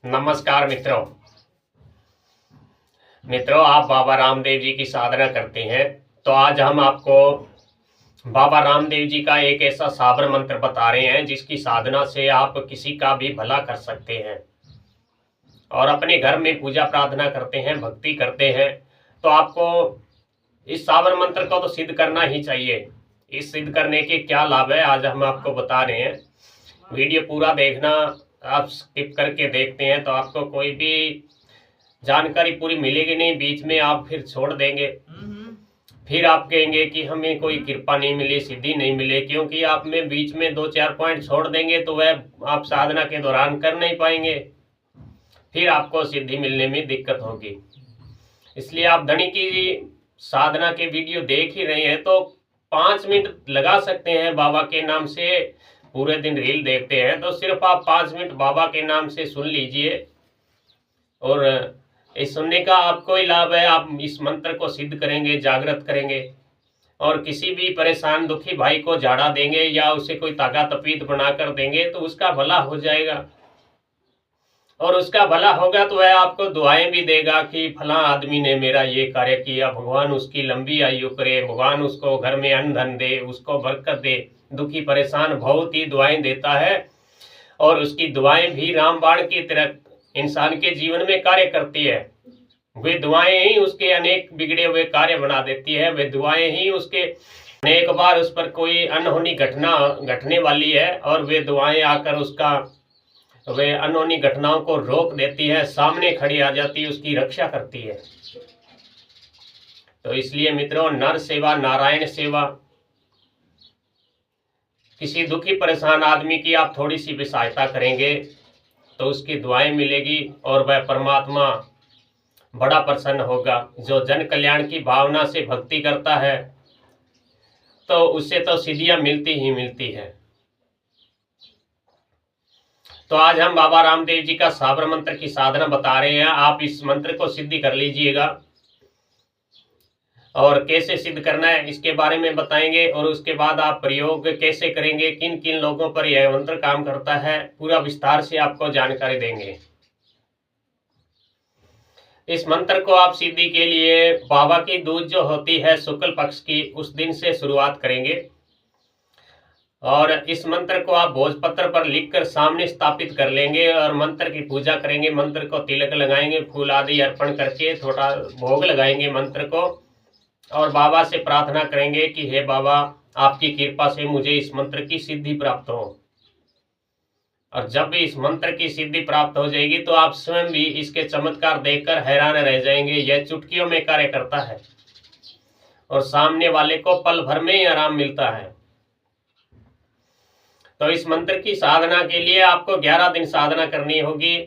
नमस्कार मित्रों आप बाबा रामदेव जी की साधना करते हैं तो आज हम आपको बाबा रामदेव जी का एक ऐसा साबर मंत्र बता रहे हैं जिसकी साधना से आप किसी का भी भला कर सकते हैं और अपने घर में पूजा प्रार्थना करते हैं, भक्ति करते हैं तो आपको इस साबर मंत्र को तो सिद्ध करना ही चाहिए। इस सिद्ध करने के क्या लाभ है आज हम आपको बता रहे हैं। वीडियो पूरा देखना, आप स्किप करके देखते हैं तो आपको कोई भी जानकारी पूरी मिलेगी नहीं, बीच में आप फिर छोड़ देंगे, फिर आप कहेंगे कि हमें कोई कृपा नहीं मिली, सिद्धि नहीं मिली, क्योंकि आप में बीच में 2-4 पॉइंट छोड़ देंगे तो वह आप साधना के दौरान कर नहीं पाएंगे, फिर आपको सिद्धि मिलने में दिक्कत होगी। इसलिए आप धनी की साधना के वीडियो देख ही रहे हैं तो 5 मिनट लगा सकते हैं बाबा के नाम से। पूरे दिन रील देखते हैं तो सिर्फ आप 5 मिनट बाबा के नाम से सुन लीजिए और इस सुनने का आपको ही लाभ है। आप इस मंत्र को सिद्ध करेंगे, जागृत करेंगे और किसी भी परेशान दुखी भाई को झाड़ा देंगे या उसे कोई ताका तपीत बना कर देंगे तो उसका भला हो जाएगा और उसका भला होगा तो वह आपको दुआएं भी देगा कि फला आदमी ने मेरा ये कार्य किया, भगवान उसकी लंबी आयु करे, भगवान उसको घर में अन्न धन दे, उसको बरकत दे। दुखी परेशान बहुत ही दुआएं देता है और उसकी दुआएं भी रामबाण की तरह इंसान के जीवन में कार्य करती है। वे दुआएं ही उसके अनेक बिगड़े हुए कार्य बना देती है। वे दुआएं ही उसके अनेक बार उस पर कोई अनहोनी घटना घटने वाली है और वे दुआएं आकर उसका वे अनहोनी घटनाओं को रोक देती है, सामने खड़ी आ जाती है, उसकी रक्षा करती है। तो इसलिए मित्रों, नर सेवा नारायण सेवा। किसी दुखी परेशान आदमी की आप थोड़ी सी भी सहायता करेंगे तो उसकी दुआएं मिलेगी और वह परमात्मा बड़ा प्रसन्न होगा। जो जन कल्याण की भावना से भक्ति करता है तो उससे तो सिद्धियां मिलती ही मिलती है। तो आज हम बाबा रामदेव जी का साबर मंत्र की साधना बता रहे हैं। आप इस मंत्र को सिद्ध कर लीजिएगा और कैसे सिद्ध करना है इसके बारे में बताएंगे और उसके बाद आप प्रयोग कैसे करेंगे, किन किन लोगों पर यह मंत्र काम करता है, पूरा विस्तार से आपको जानकारी देंगे। इस मंत्र को आप सिद्धि के लिए बाबा की दूज जो होती है शुक्ल पक्ष की, उस दिन से शुरुआत करेंगे और इस मंत्र को आप भोजपत्र पर लिखकर सामने स्थापित कर लेंगे और मंत्र की पूजा करेंगे। मंत्र को तिलक लगाएंगे, फूल आदि अर्पण करके थोड़ा भोग लगाएंगे मंत्र को और बाबा से प्रार्थना करेंगे कि हे बाबा, आपकी कृपा से मुझे इस मंत्र की सिद्धि प्राप्त हो। और जब भी इस मंत्र की सिद्धि प्राप्त हो जाएगी तो आप स्वयं भी इसके चमत्कार देखकर हैरान रह जाएंगे। यह चुटकियों में कार्य करता है और सामने वाले को पल भर में ही आराम मिलता है। तो इस मंत्र की साधना के लिए आपको 11 दिन साधना करनी होगी।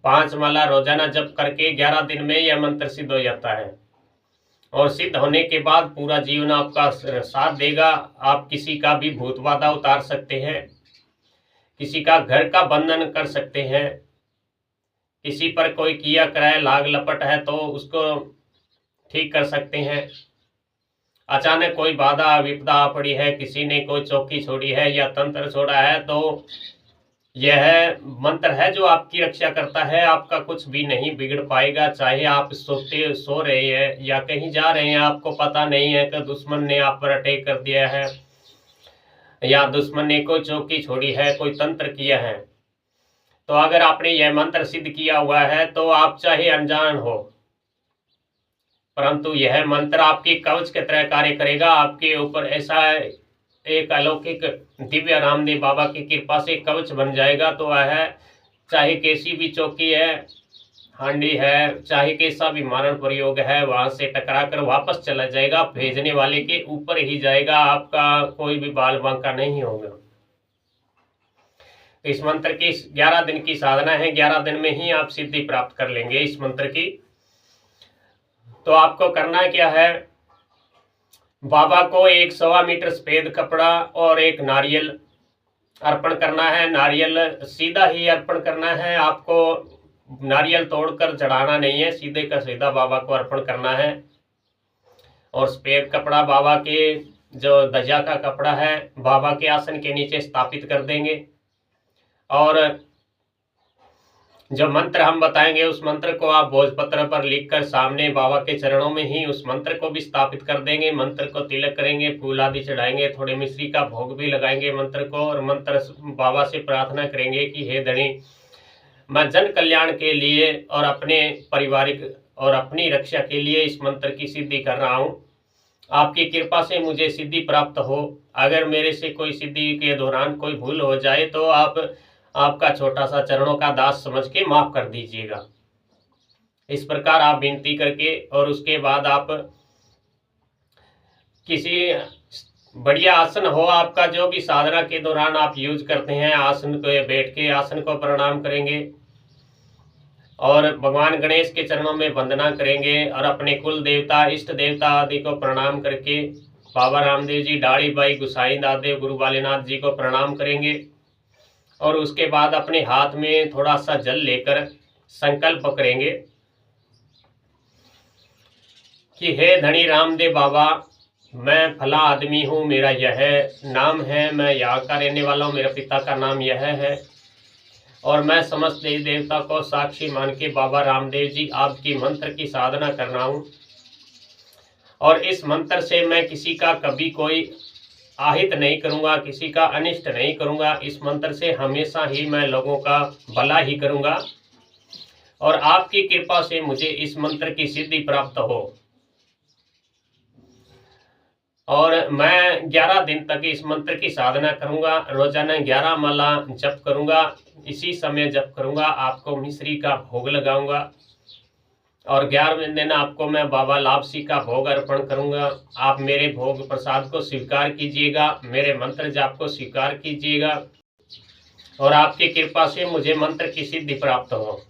5 माला रोजाना जप करके 11 दिन में यह मंत्र सिद्ध हो जाता है और सिद्ध होने के बाद पूरा जीवन आपका साथ देगा। आप किसी का भी भूत बाधा उतार सकते हैं, किसी का घर का बंधन कर सकते हैं, किसी पर कोई किया कराया लाग लपट है तो उसको ठीक कर सकते हैं। अचानक कोई बाधा विपदा पड़ी है, किसी ने कोई चौकी छोड़ी है या तंत्र छोड़ा है तो यह मंत्र है जो आपकी रक्षा करता है। आपका कुछ भी नहीं बिगड़ पाएगा। चाहे आप सो रहे हैं या कहीं जा रहे हैं, आपको पता नहीं है कि दुश्मन ने आप पर अटैक कर दिया है या दुश्मन ने कोई चौकी छोड़ी है, कोई तंत्र किया है, तो अगर आपने यह मंत्र सिद्ध किया हुआ है तो आप चाहे अनजान हो, परंतु यह मंत्र आपकी कवच की तरह कार्य करेगा। आपके ऊपर ऐसा एक अलौकिक दिव्य रामदेव बाबा की कृपा से कवच बन जाएगा। तो वह चाहे कैसी भी चौकी है, हांडी है, चाहे कैसा भी मारण प्रयोग है, वहां से टकरा कर वापस चला जाएगा, भेजने वाले के ऊपर ही जाएगा, आपका कोई भी बाल बांका नहीं होगा। इस मंत्र की 11 दिन की साधना है, 11 दिन में ही आप सिद्धि प्राप्त कर लेंगे इस मंत्र की। तो आपको करना क्या है, बाबा को 1 सवा मीटर सफेद कपड़ा और एक नारियल अर्पण करना है। नारियल सीधा ही अर्पण करना है, आपको नारियल तोड़कर चढ़ाना नहीं है, सीधे का सीधा बाबा को अर्पण करना है। और सफेद कपड़ा बाबा के जो ध्वजा का कपड़ा है बाबा के आसन के नीचे स्थापित कर देंगे और जो मंत्र हम बताएंगे उस मंत्र को आप भोजपत्र पर लिखकर सामने बाबा के चरणों में ही उस मंत्र को भी स्थापित कर देंगे। मंत्र को तिलक करेंगे, फूल आदि चढ़ाएंगे, थोड़े मिश्री का भोग भी लगाएंगे मंत्र को, और मंत्र बाबा से प्रार्थना करेंगे कि हे धनी, मैं जन कल्याण के लिए और अपने पारिवारिक और अपनी रक्षा के लिए इस मंत्र की सिद्धि कर रहा हूँ। आपकी कृपा से मुझे सिद्धि प्राप्त हो। अगर मेरे से कोई सिद्धि के दौरान कोई भूल हो जाए तो आपका छोटा सा चरणों का दास समझ के माफ कर दीजिएगा। इस प्रकार आप विनती करके, और उसके बाद आप किसी बढ़िया आसन हो आपका, जो भी साधना के दौरान आप यूज करते हैं, आसन को बैठ के आसन को प्रणाम करेंगे और भगवान गणेश के चरणों में वंदना करेंगे, और अपने कुल देवता इष्ट देवता आदि को प्रणाम करके बाबा रामदेव जी, डाड़ी बाई, गुसाई दादेव, गुरु बालीनाथ जी को प्रणाम करेंगे। और उसके बाद अपने हाथ में थोड़ा सा जल लेकर संकल्प करेंगे कि हे धनी रामदेव बाबा, मैं फला आदमी हूँ, मेरा यह नाम है, मैं यहाँ का रहने वाला हूँ, मेरे पिता का नाम यह है, और मैं समस्त देवी देवता को साक्षी मान के बाबा रामदेव जी आपकी मंत्र की साधना कर रहा हूँ। और इस मंत्र से मैं किसी का कभी कोई आहित नहीं करूँगा, किसी का अनिष्ट नहीं करूँगा। इस मंत्र से हमेशा ही मैं लोगों का भला ही करूँगा, और आपकी कृपा से मुझे इस मंत्र की सिद्धि प्राप्त हो। और मैं 11 दिन तक इस मंत्र की साधना करूंगा, रोजाना 11 माला जप करूंगा, इसी समय जप करूंगा, आपको मिश्री का भोग लगाऊंगा, और 11वें दिन आपको मैं बाबा लापसी का भोग अर्पण करूंगा। आप मेरे भोग प्रसाद को स्वीकार कीजिएगा, मेरे मंत्र जाप को स्वीकार कीजिएगा, और आपकी कृपा से मुझे मंत्र की सिद्धि प्राप्त हो।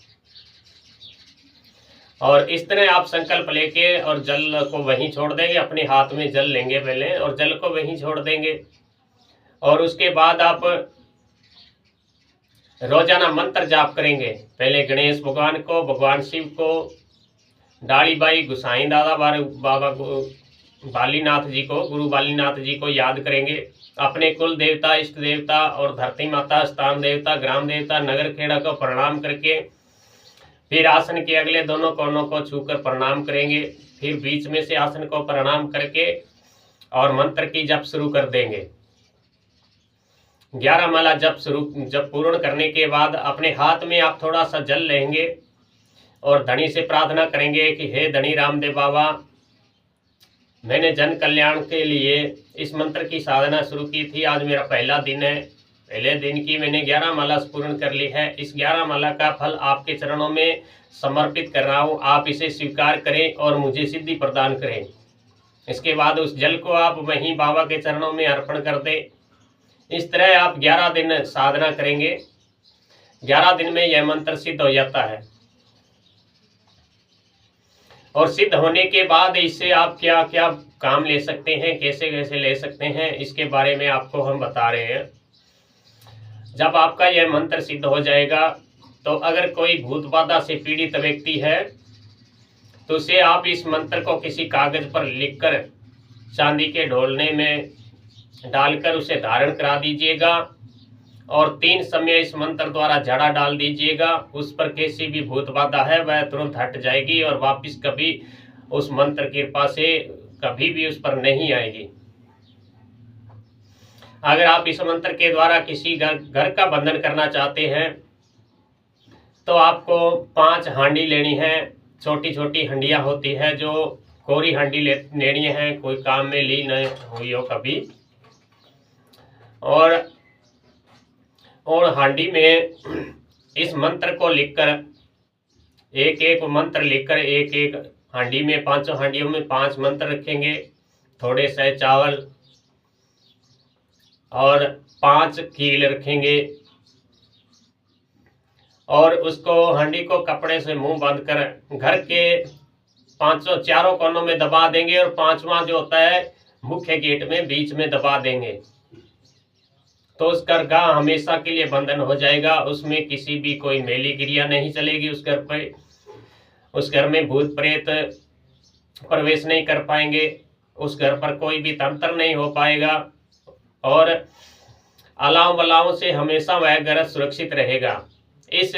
और इस तरह आप संकल्प लेके और जल को वहीं छोड़ देंगे, अपने हाथ में जल लेंगे पहले और जल को वहीं छोड़ देंगे। और उसके बाद आप रोजाना मंत्र जाप करेंगे, पहले गणेश भगवान को, भगवान शिव को, डाली बाई, गुसाई दादा, बाबा बालीनाथ जी को, गुरु बालीनाथ जी को याद करेंगे, अपने कुल देवता इष्ट देवता और धरती माता, स्थान देवता, ग्राम देवता, नगर खेड़ा को प्रणाम करके फिर आसन के अगले दोनों कोनों को छूकर प्रणाम करेंगे, फिर बीच में से आसन को प्रणाम करके और मंत्र की जप शुरू कर देंगे। 11 माला जप पूर्ण करने के बाद अपने हाथ में आप थोड़ा सा जल लेंगे और धनी से प्रार्थना करेंगे कि हे धनी रामदेव बाबा, मैंने जन कल्याण के लिए इस मंत्र की साधना शुरू की थी, आज मेरा पहला दिन है, पहले दिन की मैंने 11 माला पूर्ण कर ली है। इस 11 माला का फल आपके चरणों में समर्पित कर रहा हूँ, आप इसे स्वीकार करें और मुझे सिद्धि प्रदान करें। इसके बाद उस जल को आप वहीं बाबा के चरणों में अर्पण कर दें। इस तरह आप 11 दिन साधना करेंगे, 11 दिन में यह मंत्र सिद्ध हो जाता है। और सिद्ध होने के बाद इससे आप क्या क्या काम ले सकते हैं, कैसे कैसे ले सकते हैं, इसके बारे में आपको हम बता रहे हैं। जब आपका यह मंत्र सिद्ध हो जाएगा तो अगर कोई भूत बाधा से पीड़ित व्यक्ति है तो उसे आप इस मंत्र को किसी कागज पर लिखकर चांदी के ढोलने में डालकर उसे धारण करा दीजिएगा, और 3 समय इस मंत्र द्वारा झाड़ा डाल दीजिएगा। उस पर कैसी भी भूत बाधा है वह तुरंत हट जाएगी और वापस कभी उस मंत्र की कृपा से कभी भी उस पर नहीं आएगी। अगर आप इस मंत्र के द्वारा किसी घर का बंधन करना चाहते हैं तो आपको 5 हांडी लेनी है। छोटी छोटी हंडियां होती है जो कोरी हांडी लेनी है, कोई काम में ली न हुई हो कभी। और हांडी में इस मंत्र को लिखकर एक एक मंत्र लिखकर एक एक हांडी में, 5 हांडियों में 5 मंत्र रखेंगे, थोड़े से चावल और 5 कील रखेंगे, और उसको हांडी को कपड़े से मुंह बंद कर घर के 4 कोनों में दबा देंगे, और 5वां जो होता है मुख्य गेट में बीच में दबा देंगे। तो उस घर का हमेशा के लिए बंधन हो जाएगा, उसमें किसी भी कोई मैली क्रिया नहीं चलेगी उस घर पे। उस घर में भूत प्रेत प्रवेश नहीं कर पाएंगे, उस घर पर कोई भी तंत्र नहीं हो पाएगा, और अलाव बलाओं से हमेशा वह घर सुरक्षित रहेगा। इस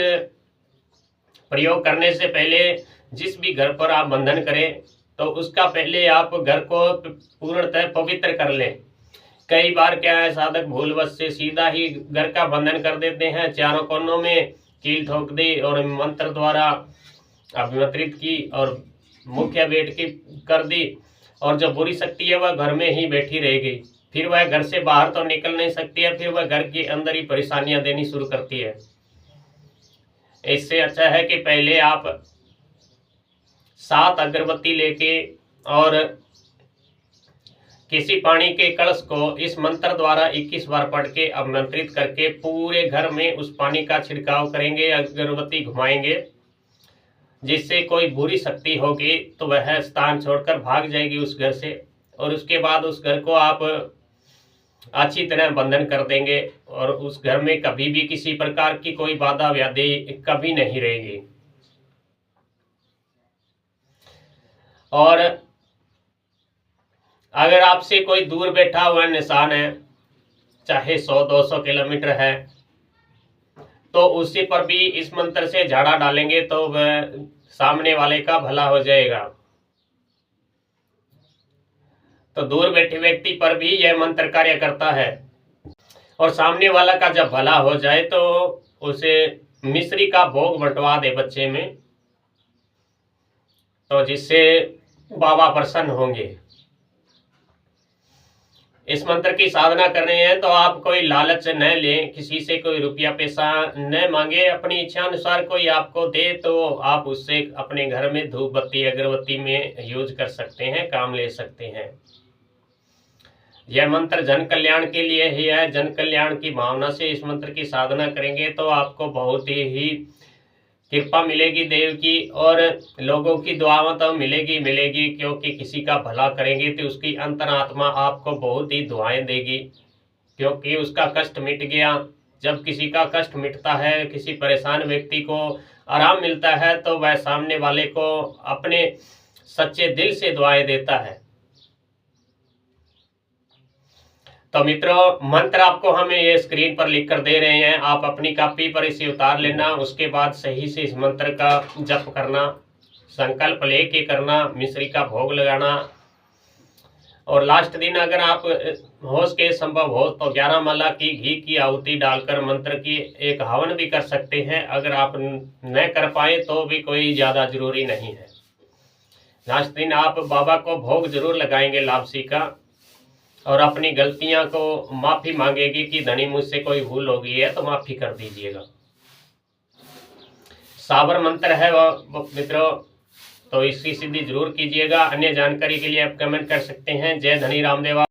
प्रयोग करने से पहले जिस भी घर पर आप बंधन करें तो उसका पहले आप घर को पूर्णतः पवित्र कर लें। कई बार क्या है, साधक भूलवश से सीधा ही घर का बंधन कर देते हैं, चारों कोनों में कील ठोक दी और मंत्र द्वारा अभिमंत्रित की और मुख्य भेंट की कर दी, और जो बुरी शक्ति है वह घर में ही बैठी रहेगी। फिर वह घर से बाहर तो निकल नहीं सकती है, फिर वह घर के अंदर ही परेशानियां देनी शुरू करती है। इससे अच्छा है कि पहले आप 7 अगरबत्ती लेके और किसी पानी के कलश को इस मंत्र द्वारा 21 बार पढ़ के आमंत्रित करके पूरे घर में उस पानी का छिड़काव करेंगे, अगरबत्ती घुमाएंगे, जिससे कोई बुरी शक्ति होगी तो वह स्थान छोड़कर भाग जाएगी उस घर से। और उसके बाद उस घर को आप अच्छी तरह बंधन कर देंगे और उस घर में कभी भी किसी प्रकार की कोई बाधा व्याधि कभी नहीं रहेगी। और अगर आपसे कोई दूर बैठा हुआ निशान है, चाहे 100-200 किलोमीटर है, तो उसी पर भी इस मंत्र से झाड़ा डालेंगे तो वह सामने वाले का भला हो जाएगा। तो दूर बैठे व्यक्ति पर भी यह मंत्र कार्य करता है। और सामने वाला का जब भला हो जाए तो उसे मिश्री का भोग बंटवा दे बच्चे में, तो जिससे बाबा प्रसन्न होंगे। इस मंत्र की साधना कर रहे हैं तो आप कोई लालच न लें, किसी से कोई रुपया पैसा न मांगे, अपनी इच्छा अनुसार कोई आपको दे तो आप उससे अपने घर में धूप बत्ती अगरबत्ती में यूज कर सकते हैं, काम ले सकते हैं। यह मंत्र जन कल्याण के लिए ही है। जन कल्याण की भावना से इस मंत्र की साधना करेंगे तो आपको बहुत ही कृपा मिलेगी देव की, और लोगों की दुआएं तो मिलेगी, क्योंकि किसी का भला करेंगे तो उसकी अंतरात्मा आपको बहुत ही दुआएं देगी, क्योंकि उसका कष्ट मिट गया। जब किसी का कष्ट मिटता है, किसी परेशान व्यक्ति को आराम मिलता है, तो वह सामने वाले को अपने सच्चे दिल से दुआएं देता है। तो मित्रों, मंत्र आपको हमें ये स्क्रीन पर लिख कर दे रहे हैं, आप अपनी कॉपी पर इसे उतार लेना। उसके बाद सही से इस मंत्र का जप करना, संकल्प लेके करना, मिश्री का भोग लगाना। और लास्ट दिन अगर आप होश के संभव हो तो 11 माला की घी की आहुति डालकर मंत्र की एक हवन भी कर सकते हैं। अगर आप न कर पाए तो भी कोई ज़्यादा जरूरी नहीं है। लास्ट दिन आप बाबा को भोग जरूर लगाएंगे लापसी का, और अपनी गलतियां को माफ़ी मांगेगी कि धनी मुझसे कोई भूल हो गई है तो माफ़ी कर दीजिएगा। साबर मंत्र है वो मित्रों, तो इसकी सिद्धि जरूर कीजिएगा। अन्य जानकारी के लिए आप कमेंट कर सकते हैं। जय धनी रामदेव।